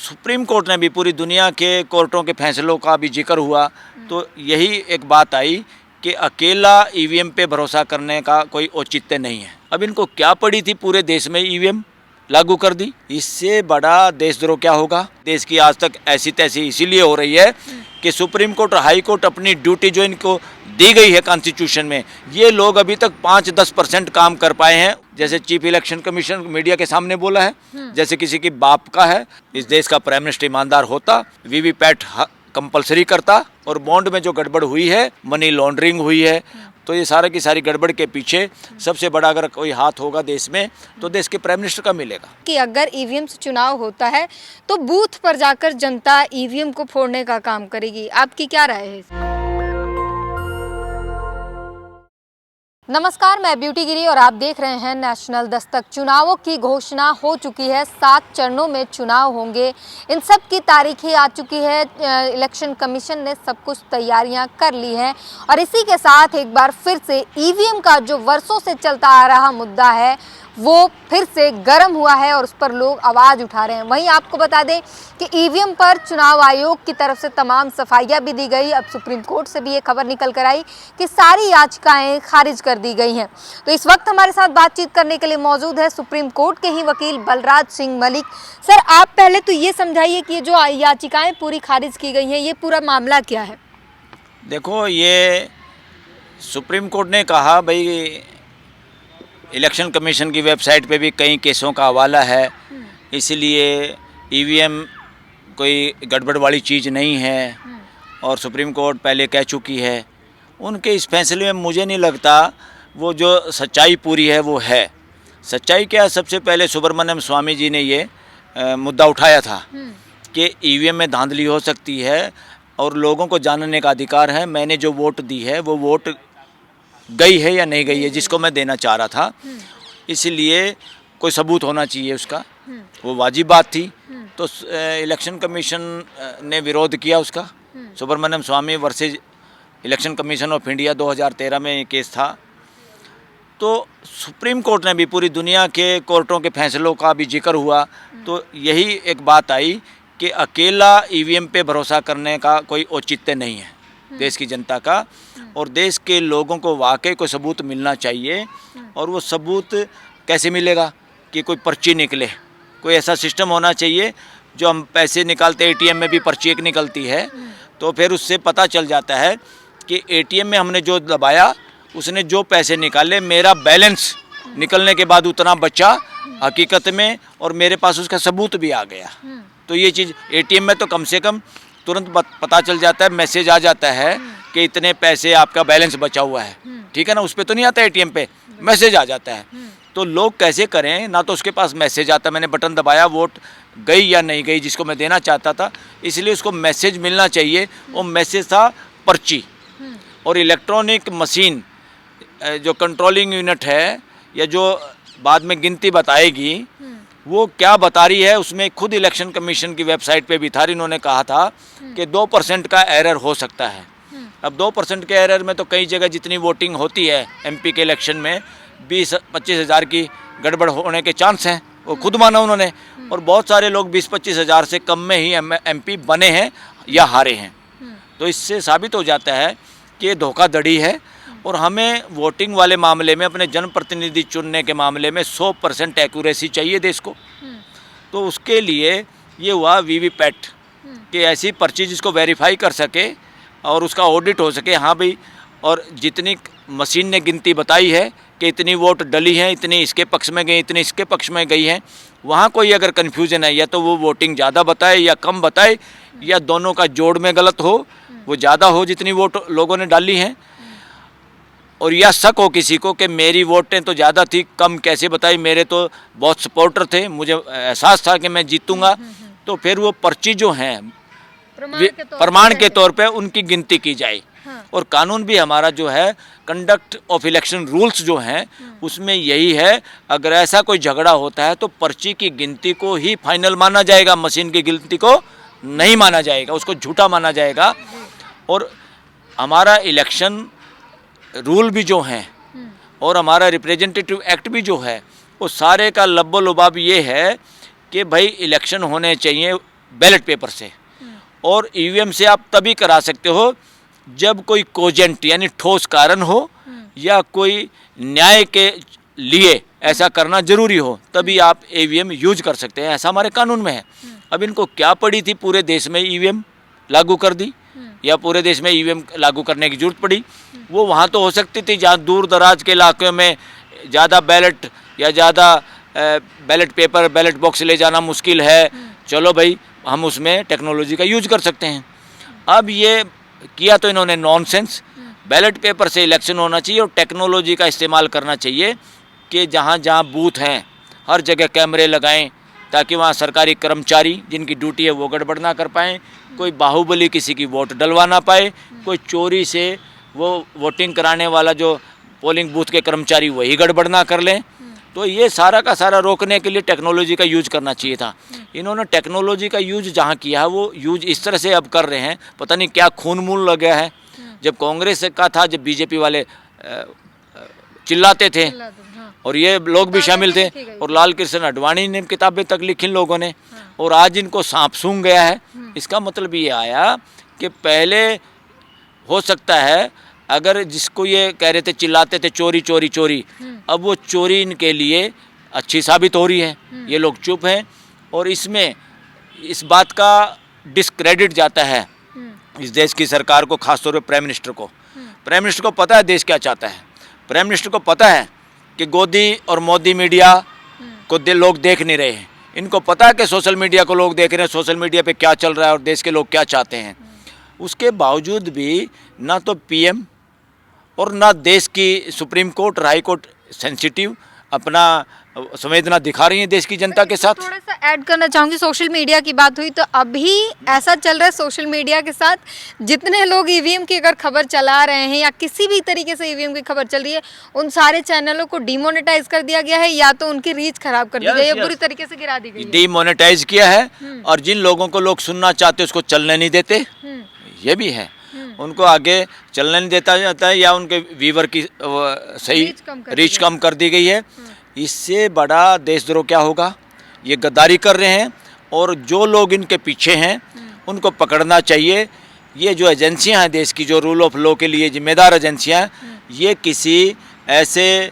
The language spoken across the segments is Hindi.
सुप्रीम कोर्ट ने भी, पूरी दुनिया के कोर्टों के फैसलों का भी जिक्र हुआ, तो यही एक बात आई कि अकेला ईवीएम पे भरोसा करने का कोई औचित्य नहीं है। अब इनको क्या पड़ी थी, पूरे देश में ईवीएम लागू कर दी, इससे बड़ा देशद्रोह क्या होगा। देश की आज तक ऐसी तैसी इसीलिए हो रही है कि सुप्रीम कोर्ट और हाई कोर्ट अपनी ड्यूटी जो इनको दी गई है कॉन्स्टिट्यूशन में, ये लोग अभी तक 5-10% काम कर पाए हैं। जैसे चीफ इलेक्शन कमीशन मीडिया के सामने बोला है, जैसे किसी की बाप का है, इस देश का प्राइम मिनिस्टर ईमानदार होता, वीवीपैट कंपलसरी करता, और बॉन्ड में जो गड़बड़ हुई है, मनी लॉन्ड्रिंग हुई है, तो ये सारा की सारी गड़बड़ के पीछे सबसे बड़ा अगर कोई हाथ होगा देश में तो देश के प्राइम मिनिस्टर का मिलेगा। कि अगर ईवीएम से चुनाव होता है तो बूथ पर जाकर जनता ईवीएम को फोड़ने का काम करेगी, आपकी क्या राय है? नमस्कार, मैं ब्यूटी गिरी और आप देख रहे हैं नेशनल दस्तक। चुनावों की घोषणा हो चुकी है, 7 चरणों में चुनाव होंगे, इन सब की तारीखें आ चुकी है। इलेक्शन कमीशन ने सब कुछ तैयारियां कर ली हैं और इसी के साथ एक बार फिर से ईवीएम का जो वर्षों से चलता आ रहा मुद्दा है वो फिर से गर्म हुआ है और उस पर लोग आवाज़ उठा रहे हैं। वहीं आपको बता दें कि ईवीएम पर चुनाव आयोग की तरफ से तमाम सफाइयां भी दी गई। अब सुप्रीम कोर्ट से भी ये खबर निकल कर आई कि सारी याचिकाएं खारिज कर दी गई हैं। तो इस वक्त हमारे साथ बातचीत करने के लिए मौजूद है सुप्रीम कोर्ट के ही वकील बलराज सिंह मलिक। सर, आप पहले तो ये समझाइए कि ये जो याचिकाएँ पूरी खारिज की गई हैं, ये पूरा मामला क्या है? देखो, ये सुप्रीम कोर्ट ने कहा, भाई इलेक्शन कमीशन की वेबसाइट पे भी कई केसों का हवाला है, इसलिए ईवीएम कोई गड़बड़ वाली चीज़ नहीं है और सुप्रीम कोर्ट पहले कह चुकी है। उनके इस फैसले में मुझे नहीं लगता वो जो सच्चाई पूरी है वो है। सच्चाई क्या, सबसे पहले सुब्रमण्यम स्वामी जी ने ये मुद्दा उठाया था कि ईवीएम में धांधली हो सकती है और लोगों को जानने का अधिकार है, मैंने जो वोट दी है वो वोट गई है या नहीं गई है, जिसको मैं देना चाह रहा था, इसलिए कोई सबूत होना चाहिए उसका, वो वाजिब बात थी। तो इलेक्शन कमीशन ने विरोध किया उसका। Subramanian Swamy versus election commission of India 2013 में ये केस था। तो सुप्रीम कोर्ट ने भी, पूरी दुनिया के कोर्टों के फैसलों का भी जिक्र हुआ, तो यही एक बात आई कि अकेला ईवीएम पे भरोसा करने का कोई औचित्य नहीं है देश की जनता का, और देश के लोगों को वाकई कोई सबूत मिलना चाहिए। और वो सबूत कैसे मिलेगा कि कोई पर्ची निकले, कोई ऐसा सिस्टम होना चाहिए। जो हम पैसे निकालते एटीएम में भी पर्ची एक निकलती है, तो फिर उससे पता चल जाता है कि एटीएम में हमने जो दबाया उसने जो पैसे निकाले, मेरा बैलेंस निकलने के बाद उतना बचा हकीकत में, और मेरे पास उसका सबूत भी आ गया। तो ये चीज़ एटीएम में तो कम से कम तुरंत पता चल जाता है, मैसेज आ जाता है कि इतने पैसे आपका बैलेंस बचा हुआ है, ठीक है ना। उस पर तो नहीं आता, एटीएम पे मैसेज आ जाता है। तो लोग कैसे करें, ना तो उसके पास मैसेज आता, मैंने बटन दबाया, वोट गई या नहीं गई जिसको मैं देना चाहता था, इसलिए उसको मैसेज मिलना चाहिए। वो मैसेज था पर्ची, और इलेक्ट्रॉनिक मशीन जो कंट्रोलिंग यूनिट है या जो बाद में गिनती बताएगी वो क्या बता रही है, उसमें खुद इलेक्शन कमीशन की वेबसाइट पे भी था। इन्होंने कहा था कि 2% का एरर हो सकता है। अब 2% के एरर में तो कई जगह जितनी वोटिंग होती है एमपी के इलेक्शन में 20-25 हज़ार की गड़बड़ होने के चांस हैं, वो खुद माना उन्होंने। और बहुत सारे लोग 20-25 हज़ार से कम में ही एमपी बने हैं या हारे हैं। तो इससे साबित हो जाता है कि ये धोखाधड़ी है, और हमें वोटिंग वाले मामले में, अपने जनप्रतिनिधि चुनने के मामले में 100% एक्यूरेसी चाहिए देश को। तो उसके लिए ये हुआ वीवीपैट कि ऐसी पर्ची जिसको वेरीफाई कर सके और उसका ऑडिट हो सके, हाँ भाई, और जितनी मशीन ने गिनती बताई है कि इतनी वोट डली हैं, इतनी इसके पक्ष में गई, इतनी इसके पक्ष में गई हैं, वहाँ कोई अगर कन्फ्यूजन है, या तो वो वोटिंग ज़्यादा बताए या कम बताए, या दोनों का जोड़ में गलत हो, वो ज़्यादा हो जितनी वोट लोगों ने डाली हैं, और या शक हो किसी को कि मेरी वोटें तो ज़्यादा थी, कम कैसे बताई, मेरे तो बहुत सपोर्टर थे, मुझे एहसास था कि मैं जीतूंगा, तो फिर वो पर्ची जो हैं प्रमाण के तौर पे उनकी गिनती की जाए। और कानून भी हमारा जो है, कंडक्ट ऑफ इलेक्शन रूल्स जो हैं, उसमें यही है, अगर ऐसा कोई झगड़ा होता है तो पर्ची की गिनती को ही फाइनल माना जाएगा, मशीन की गिनती को नहीं माना जाएगा, उसको झूठा माना जाएगा। और हमारा इलेक्शन रूल भी जो हैं और हमारा रिप्रेजेंटेटिव एक्ट भी जो है, वो सारे का लब्बो लुबाब ये है कि भाई इलेक्शन होने चाहिए बैलेट पेपर से, और ईवीएम से आप तभी करा सकते हो जब कोई कोजेंट यानी ठोस कारण हो या कोई न्याय के लिए ऐसा करना जरूरी हो, तभी आप ईवीएम यूज कर सकते हैं, ऐसा हमारे कानून में है। अब इनको क्या पड़ी थी पूरे देश में ईवीएम लागू कर दी, या पूरे देश में ईवीएम लागू करने की जरूरत पड़ी? वो वहाँ तो हो सकती थी जहाँ दूर दराज के इलाकों में ज़्यादा बैलेट या ज़्यादा बैलेट पेपर बैलेट बॉक्स ले जाना मुश्किल है, चलो भाई हम उसमें टेक्नोलॉजी का यूज कर सकते हैं। अब ये किया तो इन्होंने नॉनसेंस। बैलेट पेपर से इलेक्शन होना चाहिए और टेक्नोलॉजी का इस्तेमाल करना चाहिए कि जहाँ जहाँ बूथ हैं हर जगह कैमरे लगाएं, ताकि वहाँ सरकारी कर्मचारी जिनकी ड्यूटी है वो गड़बड़ ना कर पाएँ, कोई बाहुबली किसी की वोट डलवा ना पाए, कोई चोरी से वो वोटिंग कराने वाला जो पोलिंग बूथ के कर्मचारी वही गड़बड़ ना कर लें। तो ये सारा का सारा रोकने के लिए टेक्नोलॉजी का यूज करना चाहिए था। इन्होंने टेक्नोलॉजी का यूज जहाँ किया है वो यूज इस तरह से अब कर रहे हैं, पता नहीं क्या खून मूल लग गया है। जब कांग्रेस का था, जब बीजेपी वाले चिल्लाते थे और ये लोग भी शामिल थे, और लाल कृष्ण आडवाणी ने किताबें तक लिखी लोगों ने, और आज इनको सांप सूंघ गया है। इसका मतलब ये आया कि पहले हो सकता है अगर जिसको ये कह रहे थे, चिल्लाते थे चोरी चोरी चोरी, अब वो चोरी इनके लिए अच्छी साबित हो रही है, ये लोग चुप हैं। और इसमें इस बात का डिस्क्रेडिट जाता है इस देश की सरकार को, खासतौर पे प्राइम मिनिस्टर को। प्राइम मिनिस्टर को पता है देश क्या चाहता है, प्राइम मिनिस्टर को पता है कि गोदी और मोदी मीडिया को लोग देख नहीं रहे हैं, इनको पता है कि सोशल मीडिया को लोग देख रहे हैं, सोशल मीडिया पे क्या चल रहा है और देश के लोग क्या चाहते हैं। उसके बावजूद भी ना तो पीएम और ना देश की सुप्रीम कोर्ट और हाई कोर्ट सेंसिटिव अपना संवेदना दिखा रही है देश की जनता के साथ। थोड़ा सा ऐड करना चाहूँगी, सोशल मीडिया की बात हुई तो अभी ऐसा चल रहा है सोशल मीडिया के साथ, जितने लोग ईवीएम की अगर खबर चला रहे हैं या किसी भी तरीके से ईवीएम की खबर चल रही है, उन सारे चैनलों को डिमोनेटाइज कर दिया गया है या तो उनकी रीच खराब कर दी गई है, बुरी तरीके से गिरा दी गई है। डिमोनेटाइज किया है, और जिन लोगों को लोग सुनना चाहते उसको चलने नहीं देते, ये भी है। उनको आगे चलने नहीं देता जाता है, या उनके व्यूवर की सही रीच कम कर दी गई है। इससे बड़ा देशद्रोह क्या होगा? ये गद्दारी कर रहे हैं, और जो लोग इनके पीछे हैं उनको पकड़ना चाहिए। ये जो एजेंसियां हैं देश की, जो रूल ऑफ लॉ के लिए जिम्मेदार एजेंसियां हैं, ये किसी ऐसे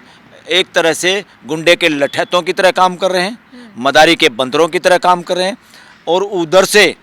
एक तरह से गुंडे के लठैतों की तरह काम कर रहे हैं, मदारी के बंदरों की तरह काम कर रहे हैं। और उधर से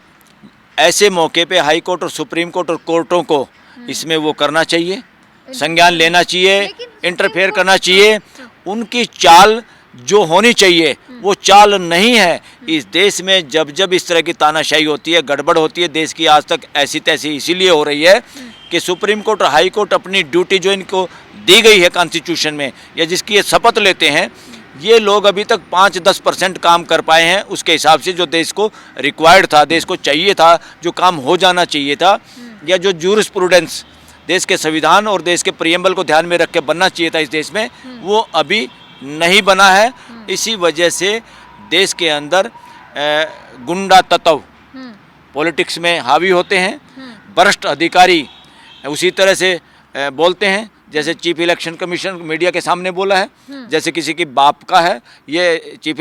ऐसे मौके पे हाई कोर्ट और सुप्रीम कोर्ट और कोर्टों को इसमें वो करना चाहिए, संज्ञान लेना चाहिए, इंटरफेयर करना चाहिए। उनकी चाल जो होनी चाहिए वो चाल नहीं है। इस देश में जब जब इस तरह की तानाशाही होती है, गड़बड़ होती है, देश की आज तक ऐसी तैसी इसीलिए हो रही है कि सुप्रीम कोर्ट और हाई कोर्ट अपनी ड्यूटी जो इनको दी गई है कॉन्स्टिट्यूशन में, या जिसकी ये शपथ लेते हैं, ये लोग अभी तक 5-10% काम कर पाए हैं उसके हिसाब से जो देश को रिक्वायर्ड था, देश को चाहिए था, जो काम हो जाना चाहिए था, या जो जूरिस्प्रूडेंस देश के संविधान और देश के प्रियम्बल को ध्यान में रख के बनना चाहिए था इस देश में, वो अभी नहीं बना है। इसी वजह से देश के अंदर गुंडा तत्व पॉलिटिक्स में हावी होते हैं, भ्रष्ट अधिकारी उसी तरह से बोलते हैं, जैसे चीफ इलेक्शन कमीशन मीडिया के सामने बोला है, जैसे किसी की बाप का है ये chief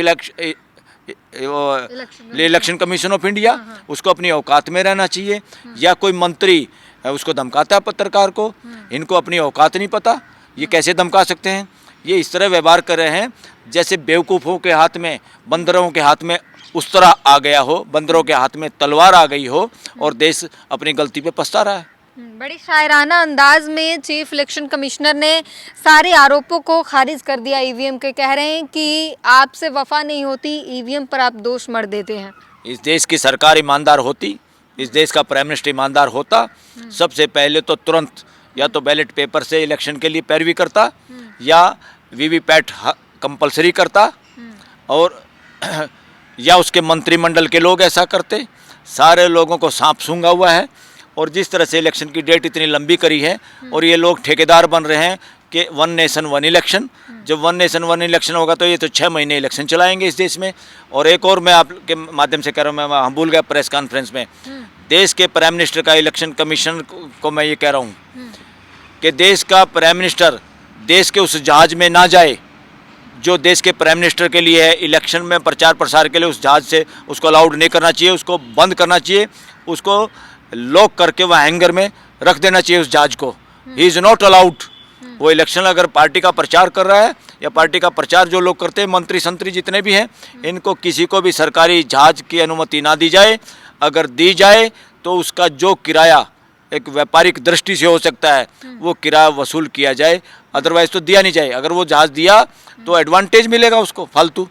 election commission of India, उसको अपनी औकात में रहना चाहिए। या कोई मंत्री उसको धमकाता है पत्रकार को, इनको अपनी औकात नहीं पता, ये कैसे धमका सकते हैं? ये इस तरह व्यवहार कर रहे हैं जैसे बेवकूफ़ों के हाथ में, बंदरों के हाथ में उस तरह आ गया हो, बंदरों के हाथ में तलवार आ गई हो, और देश अपनी गलती पे पछता रहा है। बड़ी शायराना अंदाज में चीफ इलेक्शन कमिश्नर ने सारे आरोपों को खारिज कर दिया ईवीएम के। कह रहे हैं कि आपसे वफा नहीं होती, ईवीएम पर आप दोष मढ़ देते हैं। इस देश की सरकार ईमानदार होती, इस देश का प्राइम मिनिस्टर ईमानदार होता, सबसे पहले तो तुरंत या तो बैलेट पेपर से इलेक्शन के लिए पैरवी करता, या वीवीपैट कंपलसरी करता, और या उसके मंत्रिमंडल के लोग ऐसा करते। सारे लोगों को सांप सूंघा हुआ है, और जिस तरह से इलेक्शन की डेट इतनी लंबी करी है, और ये लोग ठेकेदार बन रहे हैं कि 1 नेशन 1 इलेक्शन। जब 1 नेशन 1 इलेक्शन होगा तो ये तो 6 महीने इलेक्शन चलाएंगे इस देश में। और एक और मैं आपके माध्यम से कह रहा हूँ, मैं भूल गया प्रेस कॉन्फ्रेंस में, देश के प्राइम मिनिस्टर का इलेक्शन कमीशन को मैं ये कह रहा हूँ कि देश का प्राइम मिनिस्टर देश के उस जहाज में ना जाए जो देश के प्राइम मिनिस्टर के लिए है, इलेक्शन में प्रचार प्रसार के लिए उस जहाज़ से उसको अलाउड नहीं करना चाहिए, उसको बंद करना चाहिए, उसको लॉक करके वहाँ हैंगर में रख देना चाहिए उस जहाज़ को। He is not allowed. वो इलेक्शन अगर पार्टी का प्रचार कर रहा है या पार्टी का प्रचार जो लोग करते हैं, मंत्री संतरी जितने भी हैं, इनको किसी को भी सरकारी जहाज़ की अनुमति ना दी जाए। अगर दी जाए तो उसका जो किराया एक व्यापारिक दृष्टि से हो सकता है वो किराया वसूल किया जाए, अदरवाइज तो दिया नहीं जाए। अगर वो जहाज़ दिया तो एडवांटेज मिलेगा उसको फालतू,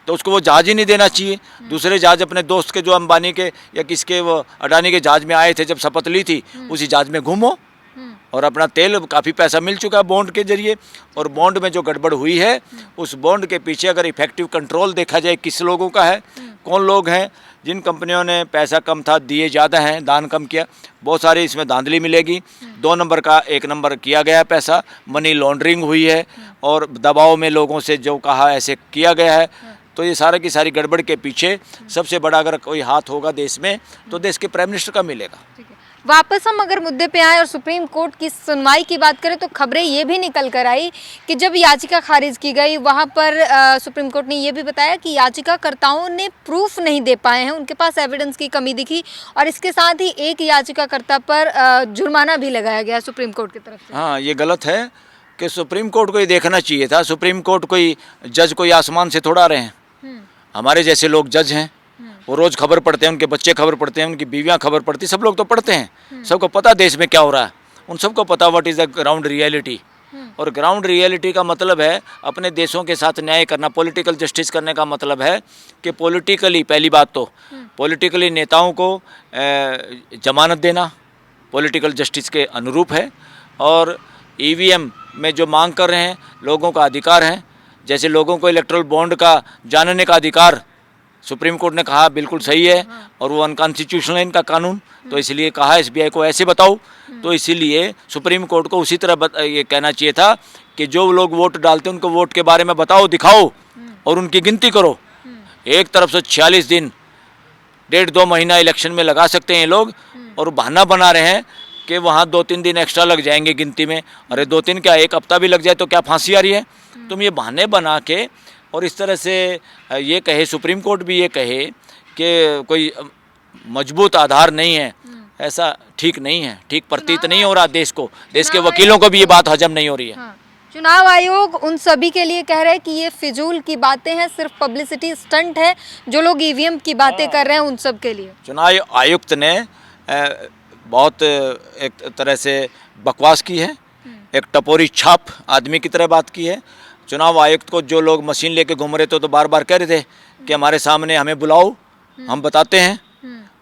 तो उसको वो जहाज़ ही नहीं देना चाहिए। दूसरे जहाज़ अपने दोस्त के जो अंबानी के या किसके वो अडानी के जहाज़ में आए थे, जब शपथ ली थी, उसी जहाज़ में घूमो और अपना तेल काफ़ी पैसा मिल चुका है बॉन्ड के जरिए। और बॉन्ड में जो गड़बड़ हुई है, उस बॉन्ड के पीछे अगर इफेक्टिव कंट्रोल देखा जाए किस लोगों का है, कौन लोग हैं, जिन कंपनियों ने पैसा कम था दिए ज़्यादा हैं, दान कम किया, बहुत सारी इसमें धांधली मिलेगी। 2 नंबर का 1 नंबर किया गया पैसा, मनी लॉन्ड्रिंग हुई है और दबाव में लोगों से जो कहा ऐसे किया गया है। तो ये सारा की सारी गड़बड़ के पीछे सबसे बड़ा अगर कोई हाथ होगा देश में तो देश के प्राइम मिनिस्टर का मिलेगा। वापस हम अगर मुद्दे पे आए और सुप्रीम कोर्ट की सुनवाई की बात करें तो खबरें ये भी निकल कर आई कि जब याचिका खारिज की गई वहाँ पर सुप्रीम कोर्ट ने ये भी बताया कि याचिकाकर्ताओं ने प्रूफ नहीं दे पाए हैं, उनके पास एविडेंस की कमी दिखी और इसके साथ ही एक याचिकाकर्ता पर जुर्माना भी लगाया गया सुप्रीम कोर्ट की तरफ से। हाँ, ये गलत है कि सुप्रीम कोर्ट को ये देखना चाहिए था। सुप्रीम कोर्ट कोई जज कोई आसमान से थोड़ा रहे हैं, हमारे जैसे लोग जज हैं, वो रोज़ खबर पढ़ते हैं, उनके बच्चे खबर पढ़ते हैं, उनकी बीवियां खबर पढ़ती, सब लोग तो पढ़ते हैं, सबको पता देश में क्या हो रहा है, उन सबको पता what is the ground reality. और ग्राउंड रियलिटी का मतलब है अपने देशों के साथ न्याय करना, पॉलिटिकल जस्टिस करने का मतलब है कि पॉलिटिकली, पहली बात तो पॉलिटिकली नेताओं को जमानत देना पॉलिटिकल जस्टिस के अनुरूप है। और ईवीएम में जो मांग कर रहे हैं लोगों का अधिकार है, जैसे लोगों को इलेक्ट्रल बॉन्ड का जानने का अधिकार सुप्रीम कोर्ट ने कहा बिल्कुल सही है और वो अनकॉन्स्टिट्यूशनल है इनका कानून, तो इसलिए कहा एसबीआई को ऐसे बताओ। तो इसीलिए सुप्रीम कोर्ट को उसी तरह ये कहना चाहिए था कि जो लोग वोट डालते हैं उनको वोट के बारे में बताओ, दिखाओ और उनकी गिनती करो। एक तरफ से 46 दिन 1.5-2 महीना इलेक्शन में लगा सकते हैं ये लोग और बहाना बना रहे हैं कि वहाँ 2-3 दिन एक्स्ट्रा लग जाएंगे गिनती में। अरे 2-3 क्या, 1 हफ्ता भी लग जाए तो क्या फांसी आ रही है? तुम ये बहाने बना के और इस तरह से ये कहे, सुप्रीम कोर्ट भी ये कहे कि कोई मजबूत आधार नहीं है, ऐसा ठीक नहीं है, ठीक प्रतीत नहीं हो रहा देश को, देश के वकीलों को भी ये बात हजम नहीं हो रही है। हाँ। चुनाव आयोग उन सभी के लिए कह रहे हैं कि ये फिजूल की बातें हैं, सिर्फ पब्लिसिटी स्टंट है, जो लोग ईवीएम की बातें कर रहे हैं उन सब के लिए। चुनाव आयुक्त ने बहुत एक तरह से बकवास की है, एक टपोरी छाप आदमी की तरह बात की है। चुनाव आयुक्त को जो लोग मशीन लेके घूम रहे थे तो बार बार कह रहे थे कि हमारे सामने हमें बुलाओ, हम बताते हैं,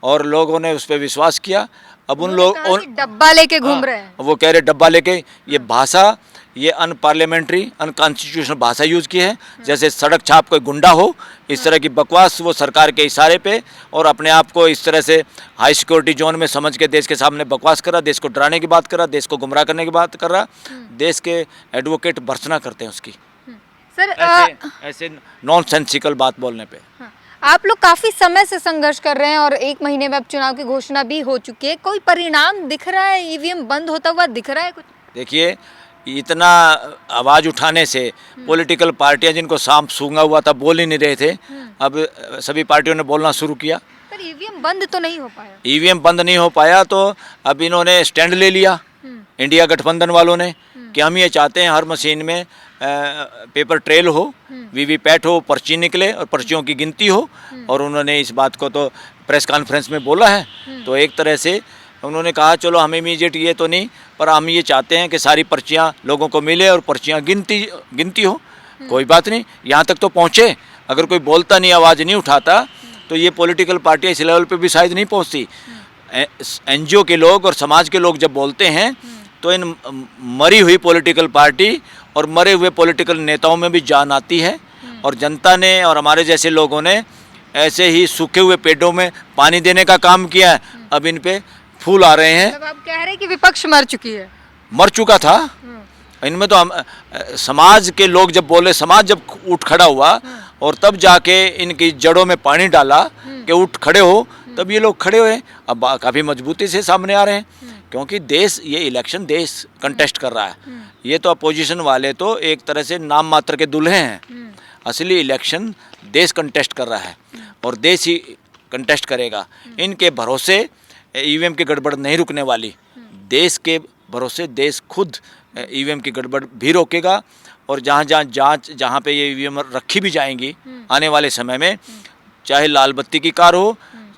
और लोगों ने उस पर विश्वास किया। अब उन लोग डब्बा लेके घूम रहे हैं, वो कह रहे डब्बा लेके, ये भाषा, ये अनपार्लियामेंट्री अनकॉन्स्टिट्यूशनल भाषा यूज़ की है, जैसे सड़क छाप कोई गुंडा हो, इस तरह की बकवास वो सरकार के इशारे पे और अपने आप को इस तरह से हाई सिक्योरिटी जोन में समझ के देश के सामने बकवास कर रहा, देश को डराने की बात कर रहा, देश को गुमराह करने की बात कर रहा। देश के एडवोकेट भर्त्सना करते हैं उसकी, सर ऐसे नॉन सेंसिकल बात बोलने पे। आप लोग काफी समय से संघर्ष कर रहे हैं और 1 महीने में अब चुनाव की घोषणा भी हो चुकी है, कोई परिणाम दिख रहा है? ईवीएम बंद होता हुआ दिख रहा है कुछ? देखिए, इतना आवाज़ उठाने से पॉलिटिकल पार्टियां जिनको सांप सूंघा हुआ था बोल ही नहीं रहे थे, अब सभी पार्टियों ने बोलना शुरू किया। पर ईवीएम बंद तो नहीं हो पाया। ईवीएम बंद नहीं हो पाया तो अब इन्होंने स्टैंड ले लिया, इंडिया गठबंधन वालों ने, कि हम ये चाहते हैं हर मशीन में पेपर ट्रेल हो, वीवीपैट हो, पर्ची निकले और पर्चियों की गिनती हो। और उन्होंने इस बात को तो प्रेस कॉन्फ्रेंस में बोला है। तो एक तरह से उन्होंने कहा चलो हम इमीडिएट ये तो नहीं, पर हम ये चाहते हैं कि सारी पर्चियाँ लोगों को मिले और पर्चियाँ गिनती हो। कोई बात नहीं, यहाँ तक तो पहुँचे। अगर कोई बोलता नहीं, आवाज़ नहीं उठाता, तो ये पॉलिटिकल पार्टियाँ इस लेवल पे भी शायद नहीं पहुँचती। एनजीओ के लोग और समाज के लोग जब बोलते हैं तो इन मरी हुई पॉलिटिकल पार्टी और मरे हुए पॉलिटिकल नेताओं में भी जान आती है। और जनता ने और हमारे जैसे लोगों ने ऐसे ही सूखे हुए पेड़ों में पानी देने का काम किया है, अब इन पे फूल आ रहे हैं। मतलब आप कह रहे हैं कि विपक्ष मर चुकी है? मर चुका था इनमें तो। हम समाज के लोग जब बोले, समाज जब उठ खड़ा हुआ और तब जाके इनकी जड़ों में पानी डाला कि उठ खड़े हो, तब ये लोग खड़े हुए। अब काफ़ी मजबूती से सामने आ रहे हैं क्योंकि देश, ये इलेक्शन देश कंटेस्ट कर रहा है। ये तो अपोजिशन वाले तो एक तरह से नाम मात्र के दूल्हे हैं, असली इलेक्शन देश कंटेस्ट कर रहा है और देश ही कंटेस्ट करेगा। इनके भरोसे ईवीएम की गड़बड़ नहीं रुकने वाली, देश के भरोसे देश खुद ईवीएम की गड़बड़ भी रोकेगा। और जहाँ पे ये ईवीएम रखी भी जाएंगी आने वाले समय में, चाहे लाल बत्ती की कार हो,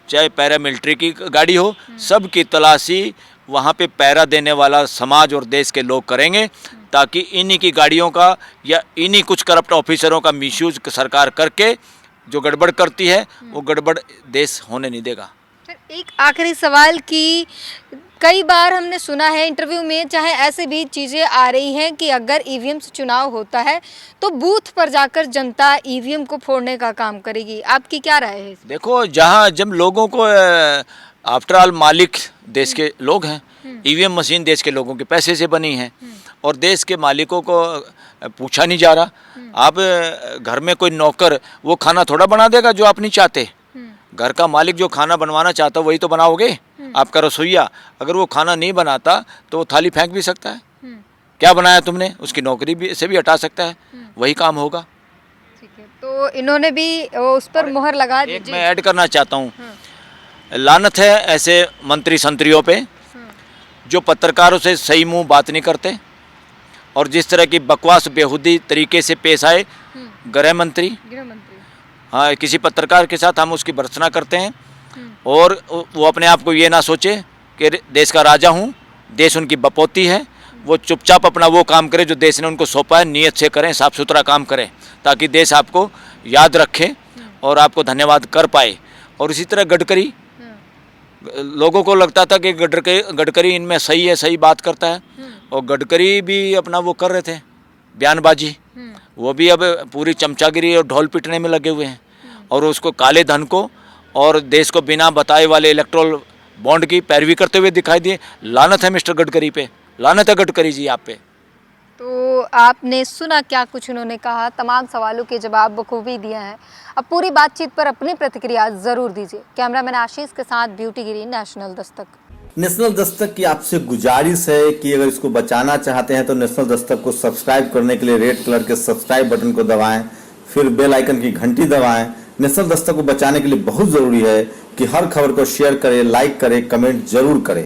चाहे पैरामिलिट्री की गाड़ी हो, सब की तलाशी वहाँ पे पहरा देने वाला समाज और देश के लोग करेंगे, ताकि इन्हीं की गाड़ियों का या इन्हीं कुछ करप्ट ऑफिसरों का मिसयूज सरकार करके जो गड़बड़ करती है वो गड़बड़ देश होने नहीं देगा। एक आखिरी सवाल कि कई बार हमने सुना है इंटरव्यू में, चाहे ऐसे भी चीज़ें आ रही हैं कि अगर ईवीएम से चुनाव होता है तो बूथ पर जाकर जनता ईवीएम को फोड़ने का काम करेगी। आपकी क्या राय है? देखो, जब लोगों को आफ्टर ऑल मालिक देश के लोग हैं, ईवीएम मशीन देश के लोगों के पैसे से बनी है और देश के मालिकों को पूछा नहीं जा रहा। आप घर में कोई नौकर वो खाना थोड़ा बना देगा जो आप नहीं चाहते। घर का मालिक जो खाना बनवाना चाहता वही तो बनाओगे। आपका रसोइया अगर वो खाना नहीं बनाता तो वो थाली फेंक भी सकता है। क्या बनाया तुमने, उसकी नौकरी भी से भी हटा सकता है, वही काम होगा। ठीक है, तो इन्होंने भी उस पर मोहर लगा दी। मैं ऐड करना चाहता हूँ, लानत है ऐसे मंत्री संतरियों पे जो पत्रकारों से सही मुंह बात नहीं करते और जिस तरह की बकवास बेहुदी तरीके से पेश आए गृह मंत्री। हाँ, किसी पत्रकार के साथ हम उसकी भर्त्सना करते हैं और वो अपने आप को ये ना सोचे कि देश का राजा हूँ, देश उनकी बपोती है। वो चुपचाप अपना वो काम करे जो देश ने उनको सौंपा है, नियत से करें, साफ सुथरा काम करें, ताकि देश आपको याद रखे और आपको धन्यवाद कर पाए। और इसी तरह गडकरी, लोगों को लगता था कि गडकरी इनमें सही है, सही बात करता है, और गडकरी भी अपना वो कर रहे थे बयानबाजी। वो भी अब पूरी चमचागिरी और ढोल पिटने में लगे हुए हैं और उसको काले धन को और देश को बिना बताए वाले इलेक्ट्रोल बॉन्ड की पैरवी करते हुए दिखाई दिए। लानत है मिस्टर गडकरी पे, लानत है गडकरी जी आप पे। तो आपने सुना क्या कुछ उन्होंने कहा, तमाम सवालों के जवाब बखूबी दिए हैं। अब पूरी बातचीत पर अपनी प्रतिक्रिया ज़रूर दीजिए। कैमरामैन आशीष के साथ ब्यूटी गिरी, नेशनल दस्तक। नेशनल दस्तक की आपसे गुजारिश है कि अगर इसको बचाना चाहते हैं तो नेशनल दस्तक को सब्सक्राइब करने के लिए रेड कलर के सब्सक्राइब बटन को दबाएं, फिर बेल आइकन की घंटी दबाएं। नेशनल दस्तक को बचाने के लिए बहुत जरूरी है कि हर खबर को शेयर करें, लाइक करें, कमेंट जरूर करें।